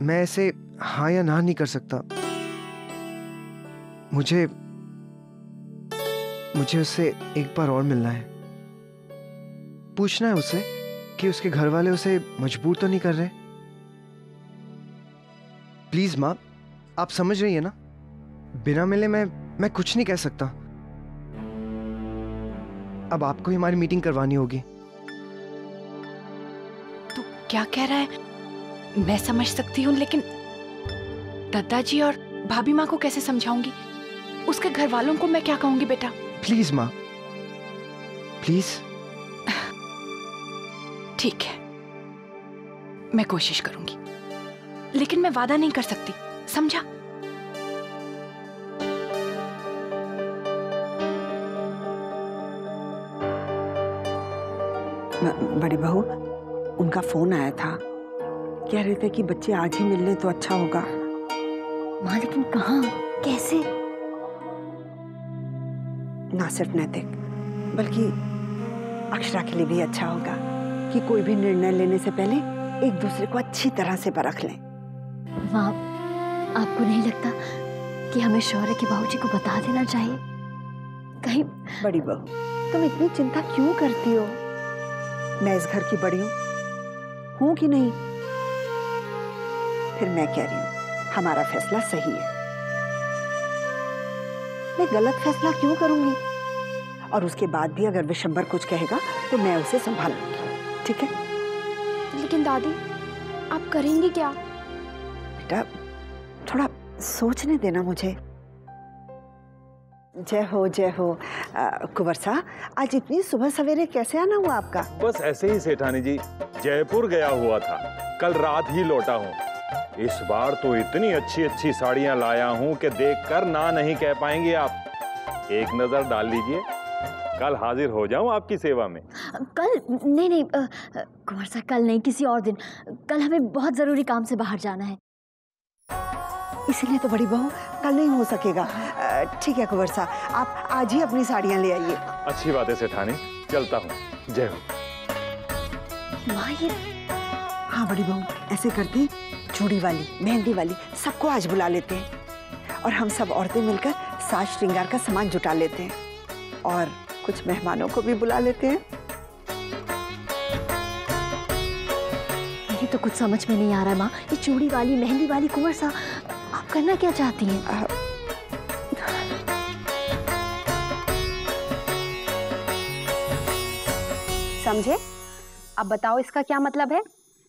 मैं ऐसे हाँ या ना नहीं कर सकता। मुझे उससे एक बार और मिलना है। पूछना है उससे कि उसके घर वाले उसे मजबूर तो नहीं कर रहे। प्लीज माँ, आप समझ रही है ना, बिना मिले मैं कुछ नहीं कह सकता। अब आपको ही हमारी मीटिंग करवानी होगी। तू क्या कह रहा है? मैं समझ सकती हूँ, लेकिन दादाजी और भाभी माँ को कैसे समझाऊंगी? उसके घर वालों को मैं क्या कहूंगी बेटा? प्लीज माँ, प्लीज। ठीक है, मैं कोशिश करूंगी, लेकिन मैं वादा नहीं कर सकती, समझा? बड़ी बहू, उनका फोन आया था, कह रहे थे कि बच्चे आज ही मिल ले तो अच्छा होगा। माँ लेकिन कहाँ, कैसे? ना सिर्फ नैतिक बल्कि अक्षरा के लिए भी अच्छा होगा कि कोई भी निर्णय लेने से पहले एक दूसरे को अच्छी तरह से परख लें। माँ, आपको नहीं लगता कि हमें शौर्य के बाबूजी को बता देना चाहिए? कहीं। बड़ी बहू, तुम इतनी चिंता क्यों करती हो? मैं इस घर की बड़ी हूँ कि नहीं? फिर मैं कह रही हूँ हमारा फैसला सही है। मैं गलत फैसला क्यों करूंगी? और उसके बाद भी अगर विशंबर कुछ कहेगा तो मैं उसे संभाल लूंगी, ठीक है? लेकिन दादी, आप करेंगी क्या? बेटा, थोड़ा सोचने देना मुझे। जय हो जय हो। कुंवर साहब, आज इतनी सुबह सवेरे कैसे आना हुआ आपका? बस ऐसे ही सेठानी जी, जयपुर गया हुआ था, कल रात ही लौटा हूँ। इस बार तो इतनी अच्छी अच्छी साड़ियाँ लाया हूँ कि देखकर ना नहीं कह पाएंगे आप। एक नजर डाल लीजिए, कल हाजिर हो जाऊँ आपकी सेवा में। कल? नहीं कुंवर साहब, कल नहीं, किसी और दिन। कल हमें बहुत जरूरी काम से बाहर जाना है। इसीलिए तो बड़ी बहू कल नहीं हो सकेगा। ठीक है कुंवर साहब, आप आज ही अपनी साड़ियाँ ले आइए। अच्छी बात है सेठानी, चलता हूँ। जय हो। माँ ये। हाँ बड़ी बहू, ऐसे करते, चूड़ी वाली, मेहंदी वाली सबको आज बुला लेते हैं और हम सब औरतें मिलकर साज श्रृंगार का सामान जुटा लेते हैं और कुछ मेहमानों को भी बुला लेते हैं। मुझे तो कुछ समझ में नहीं आ रहा है माँ, ये चूड़ी वाली, मेहंदी वाली, कुंवर साहब आप करना क्या चाहती हैं? समझे? अब बताओ इसका क्या मतलब है?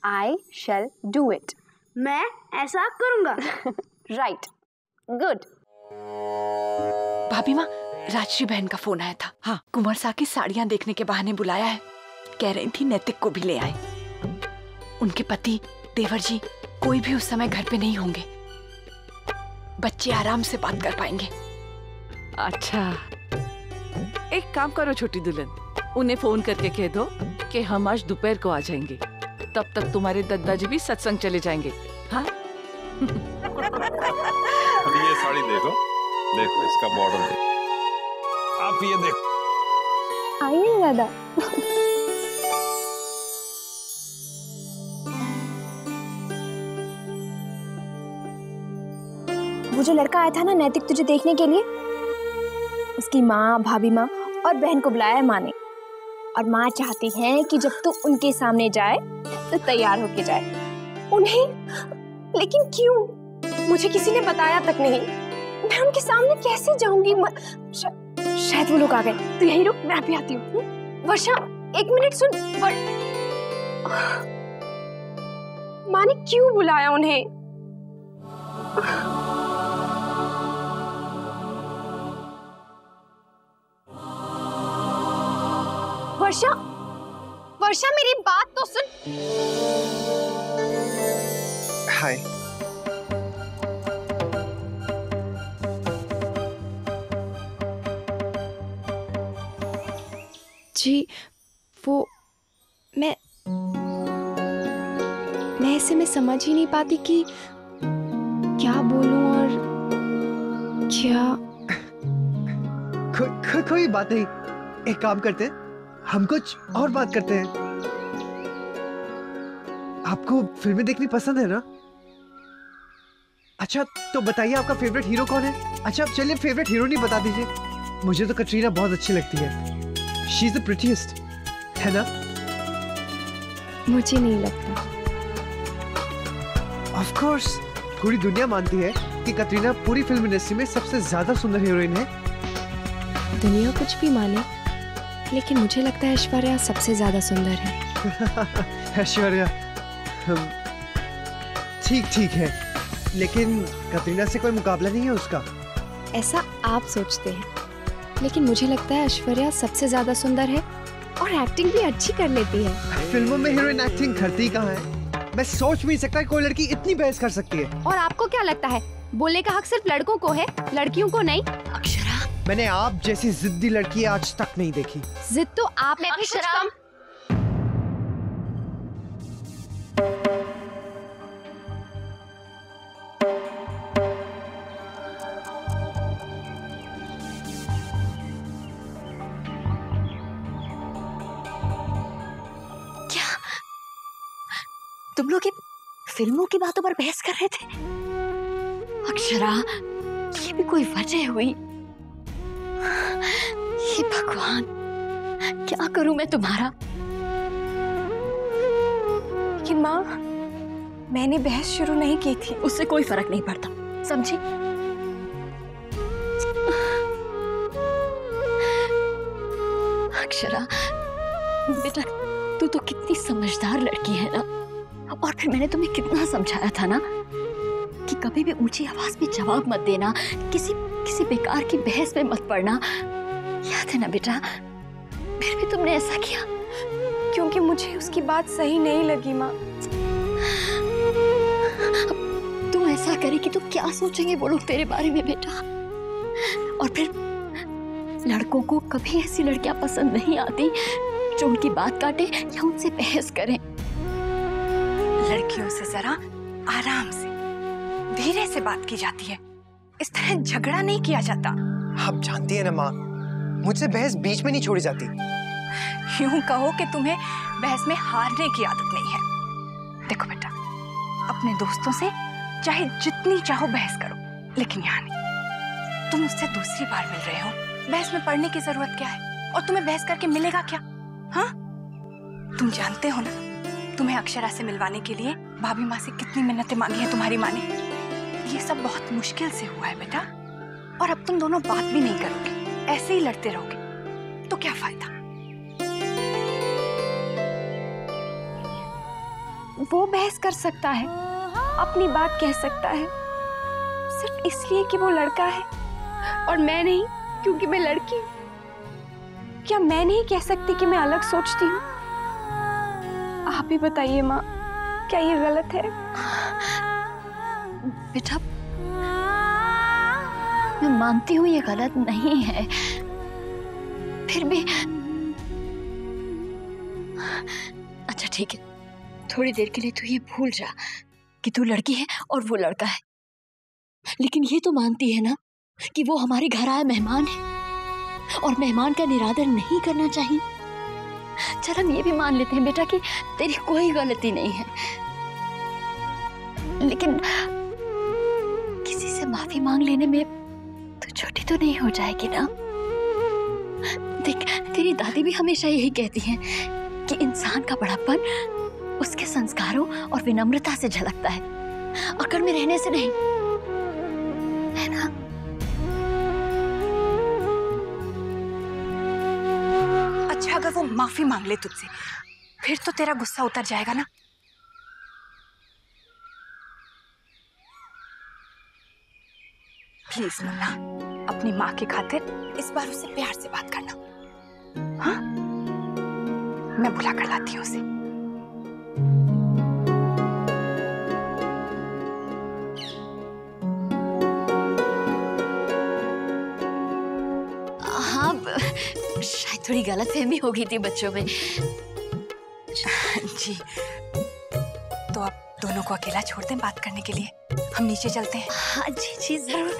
I shall do it. मैं ऐसा करूंगा। Right. Good. भाभी माँ, राजश्री बहन का फोन आया था। हाँ, कुंवर साहब की साड़ियाँ देखने के बहाने बुलाया है। कह रही थी नैतिक को भी ले आए। उनके पति देवर जी कोई भी उस समय घर पे नहीं होंगे, बच्चे आराम से बात कर पाएंगे। अच्छा, एक काम करो छोटी दुल्हन, उन्हें फोन करके कह दो कि हम आज दोपहर को आ जाएंगे। तब तक तुम्हारे दादाजी भी सत्संग चले जाएंगे। हाँ? अभी ये साड़ी देखो, देखो इसका बॉर्डर देखो, आप ये देखो। आइए दादा। वो जो लड़का आया था ना नैतिक तुझे देखने के लिए, उसकी माँ, भाभी माँ और बहन को बुलाया है माँ ने। और माँ चाहती है कि जब तू उनके सामने जाए तो तैयार होके जाए। उन्हें? लेकिन क्यों? मुझे किसी ने बताया तक नहीं। मैं उनके सामने कैसे जाऊंगी? शायद वो लोग आ गए। तू यहीं रुक, मैं अभी आती हूँ। वर्षा, एक मिनट सुन। माँ ने क्यों बुलाया उन्हें? वर्षा, वर्षा मेरी बात तो सुन। हाय। जी, वो मैं ऐसे में समझ ही नहीं पाती कि क्या बोलूं और क्या। कोई बात नहीं, एक काम करते हैं, हम कुछ और बात करते हैं। आपको फिल्में देखनी पसंद है ना? अच्छा तो बताइए आपका फेवरेट हीरो कौन है? अच्छा चलिए फेवरेट हीरो नहीं बता दीजिए। मुझे तो कटरीना बहुत अच्छी लगती है। शी इज द प्रिटीएस्ट, है ना? मुझे नहीं लगता। ऑफ कोर्स पूरी दुनिया मानती है कि कटरीना पूरी फिल्म इंडस्ट्री में सबसे ज्यादा सुंदर हीरोइन है। दुनिया कुछ भी माने, लेकिन मुझे लगता है ऐश्वर्या सबसे ज्यादा सुंदर है। ऐश्वर्या ठीक ठीक है, लेकिन कटरीना से कोई मुकाबला नहीं है उसका। ऐसा आप सोचते हैं, लेकिन मुझे लगता है ऐश्वर्या सबसे ज्यादा सुंदर है और एक्टिंग भी अच्छी कर लेती है। फिल्मों में हीरोइन एक्टिंग करती कहाँ है? मैं सोच भी नहीं सकता कि कोई लड़की इतनी बहस कर सकती है। और आपको क्या लगता है बोलने का हक सिर्फ लड़कों को है, लड़कियों को नहीं? अक्षरा, मैंने आप जैसी जिद्दी लड़की आज तक नहीं देखी। जिद तो आप में भी कुछ कम। तुम लोग फिल्मों की बातों पर बहस कर रहे थे? अक्षरा, ये भी कोई वजह हुई? हे भगवान, क्या करूं मैं तुम्हारा? लेकिन माँ, मैंने बहस शुरू नहीं की थी। उससे कोई फर्क नहीं पड़ता, समझी? अक्षरा बेटा, तू तो कितनी समझदार लड़की है ना। और फिर मैंने तुम्हें कितना समझाया था ना कि कभी भी ऊंची आवाज में जवाब मत देना, किसी बेकार की बहस में मत पड़ना। याद है ना बेटा? फिर भी तुमने ऐसा किया क्योंकि मुझे उसकी बात सही नहीं लगी माँ। तुम ऐसा करेगी तो क्या सोचेंगे वो लोग तेरे बारे में बेटा? और फिर लड़कों को कभी ऐसी लड़कियां पसंद नहीं आती जो उनकी बात काटे या उनसे बहस करें। लड़कियों से जरा आराम से, धीरे से बात की जाती है। इस तरह झगड़ा नहीं किया जाता। आप जानती है ना माँ, मुझसे बहस बीच में नहीं छोड़ी जाती। यूं कहो कि तुम्हें बहस में हारने की आदत नहीं है। देखो बेटा, अपने दोस्तों से चाहे जितनी चाहो बहस करो, लेकिन यहाँ नहीं। तुम उससे दूसरी बार मिल रहे हो, बहस में पड़ने की जरूरत क्या है? और तुम्हें बहस करके मिलेगा क्या? हाँ, तुम जानते हो ना, तुम्हें अक्षरा से मिलवाने के लिए भाभी माँ से कितनी मिन्नतें मांगी हैं तुम्हारी माँ ने। ये सब बहुत मुश्किल से हुआ है बेटा। और अब तुम दोनों बात भी नहीं करोगे, ऐसे ही लड़ते रहोगे तो क्या फायदा? वो बहस कर सकता है, अपनी बात कह सकता है, सिर्फ इसलिए कि वो लड़का है और मैं नहीं, क्योंकि मैं लड़की हूँ। क्या मैं नहीं कह सकती कि मैं अलग सोचती हूँ? आप ही बताइए माँ, क्या ये गलत है? बेटा, मैं मानती हूँ ये गलत नहीं है, फिर भी अच्छा ठीक है, थोड़ी देर के लिए तू ये भूल जा कि तू लड़की है और वो लड़का है। लेकिन ये तो मानती है ना कि वो हमारे घर आए मेहमान है और मेहमान का निरादर नहीं करना चाहिए। चल हम ये भी मान लेते हैं बेटा कि तेरी कोई गलती नहीं है, लेकिन किसी से माफी मांग लेने में तू छोटी तो नहीं हो जाएगी ना? देख, तेरी दादी भी हमेशा यही कहती हैं कि इंसान का बड़ापन उसके संस्कारों और विनम्रता से झलकता है, अकड़ में रहने से नहीं, है ना? अच्छा, अगर वो माफी मांग ले तुझसे, फिर तो तेरा गुस्सा उतर जाएगा ना? प्लीज मुन्ना, अपनी माँ की खातिर इस बार उससे प्यार से बात करना। हाँ, मैं बुला कर लाती हूँ उसे। हाँ, शायद थोड़ी गलतफहमी हो गई थी बच्चों में। जी, तो आप दोनों को अकेला छोड़ दें बात करने के लिए, हम नीचे चलते हैं। हाँ जी जी जरूर।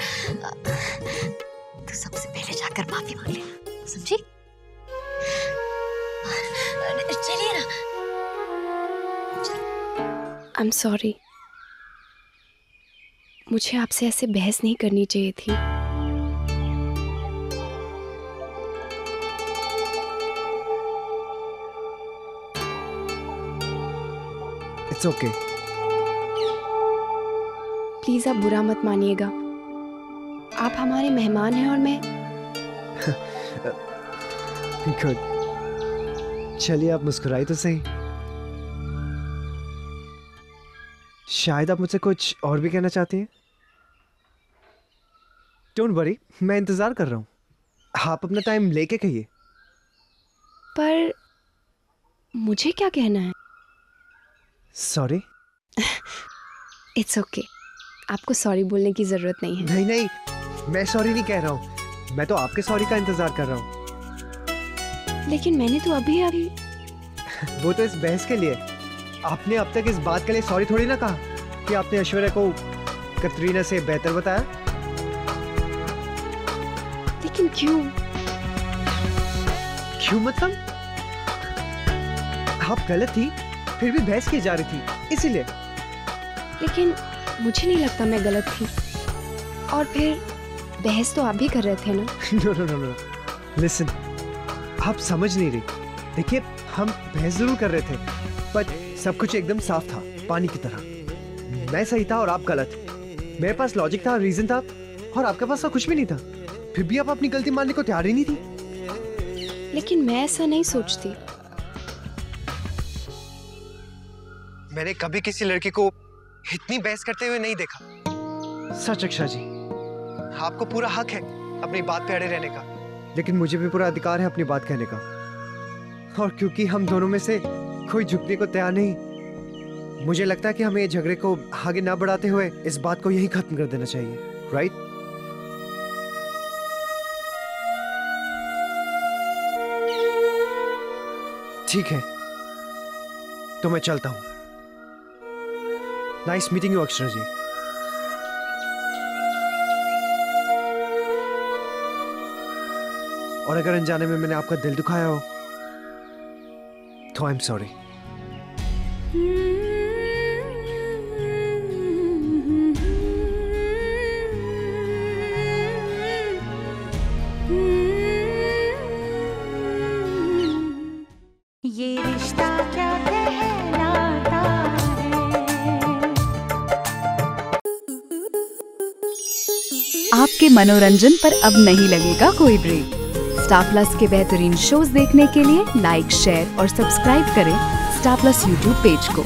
तो सबसे पहले जाकर माफी मांग लेना, समझी? चलिए ना। I am sorry. मुझे आपसे ऐसे बहस नहीं करनी चाहिए थी। It's okay. प्लीज आप बुरा मत मानिएगा। आप हमारे मेहमान हैं और मैं गुड। चलिए आप मुस्कुराई तो सही। शायद आप मुझसे कुछ और भी कहना चाहती हैं। डोंट वरी, मैं इंतजार कर रहा हूँ। आप अपना टाइम लेके कहिए। पर मुझे क्या कहना है? सॉरी। It's okay. आपको सॉरी बोलने की जरूरत नहीं है। नहीं नहीं, मैं सॉरी नहीं कह रहा हूँ, मैं तो आपके सॉरी का इंतजार कर रहा हूँ। लेकिन मैंने तो अभी वो तो इस बहस के लिए। आपने अब तक इस बात के लिए सॉरी थोड़ी ना कहा कि आपने ऐश्वर्या को कतरीना से बेहतर बताया। लेकिन क्यों? क्यों मतलब? आप गलत थी, फिर भी बहस की जा रही थी, इसीलिए। लेकिन मुझे नहीं लगता मैं गलत थी। और फिर बहस तो आप भी कर रहे थे ना। No no no no, listen, आप समझ नहीं रही। देखिए, हम बहस जरूर कर रहे थे, पर सब कुछ एकदम साफ था, पानी की तरह। मैं सही था और आप गलत। मेरे पास लॉजिक था, रीजन था, और आपके पास कुछ भी नहीं था। फिर भी आप अपनी गलती मानने को तैयार ही नहीं थी। लेकिन मैं ऐसा नहीं सोचती। मैंने कभी किसी लड़के को इतनी बहस करते हुए नहीं देखा। सच अक्षा जी, आपको पूरा हक है अपनी बात पे अड़े रहने का, लेकिन मुझे भी पूरा अधिकार है अपनी बात कहने का। और क्योंकि हम दोनों में से कोई झुकने को तैयार नहीं, मुझे लगता है कि हमें झगड़े को आगे ना बढ़ाते हुए इस बात को यही खत्म कर देना चाहिए। राइट? ठीक है, तो मैं चलता हूं। नाइस मीटिंग यू अक्षरा जी। और अगर अनजाने में मैंने आपका दिल दुखाया हो तो आई एम सॉरी। ये रिश्ता क्या कहलाता है। आपके मनोरंजन पर अब नहीं लगेगा कोई ब्रेक। स्टार प्लस के बेहतरीन शोज देखने के लिए लाइक, शेयर और सब्सक्राइब करें स्टार प्लस यूट्यूब पेज को।